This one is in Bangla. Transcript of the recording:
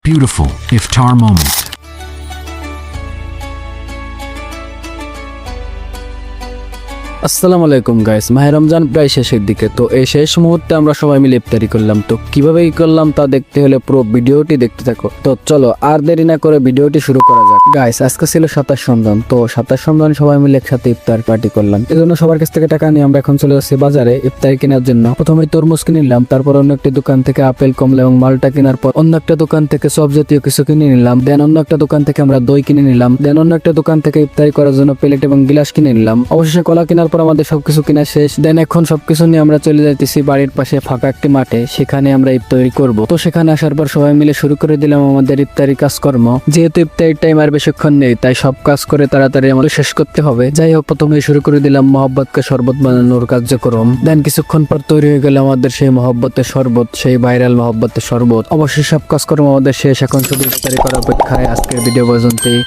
Beautiful iftar moment. আসসালামু আলাইকুম গাইস, মাহে রমজান প্রায় শেষের দিকে। তো এই শেষ মুহূর্তে আমরা সবাই মিলে ইফতারি করলাম। তো কিভাবে করলাম তা দেখতে হলে পুরো ভিডিওটি দেখতে থাকো। তো চলো আর দেরি না করে ভিডিওটি শুরু করা যাক। গাইস, আজকে ছিল 27 রমজান। তো 27 রমজান সবাই মিলে একসাথে ইফতার পার্টি করলাম। এজন্য সবার কাছ থেকে টাকা নিয়ে আমরা এখন চলে যাচ্ছি বাজারে ইফতারি কেনার জন্য। প্রথমে তরমুজ কিনে নিলাম, তারপর অন্য একটি দোকান থেকে আপেল, কমলা এবং মালটা কেনার পর অন্য একটা দোকান থেকে সব জাতীয় কিছু কিনে নিলাম। দেন অন্য একটা দোকান থেকে আমরা দই কিনে নিলাম। দেন অন্য একটা দোকান থেকে ইফতারি করার জন্য প্লেট এবং গ্লাস কিনে নিলাম। অবশেষে কলা কেনার পর আমাদের সবকিছু কেনা শেষ। দেন এখন সবকিছু নিয়ে আমরা চলে যাইতেছি বাড়ির পাশে ফাঁকা একটি মাঠে, সেখানে আমরা ইফতারি করব। তো সেখানে আসার পর সবাই মিলে শুরু করে দিলাম আমাদের ইফতারি কাজকর্ম। যেহেতু ইফতারির টাইম আর বেশিক্ষণ নেই, তাই সব কাজ করে তাড়াতাড়ি আমাদের শেষ করতে হবে। যাই হোক, প্রথমে শুরু করে দিলাম মহব্বতকে শরবত বানানোর কার্যক্রম। দেন কিছুক্ষণ পর তৈরি হয়ে গেল আমাদের সেই মহব্বতের শরবত, সেই ভাইরাল মহব্বতের শরবত। অবশ্যই সব কাজকর্ম আমাদের শেষ, এখন শুধু ইফতারি করার অপেক্ষায়। আজকের ভিডিও পর্যন্তই।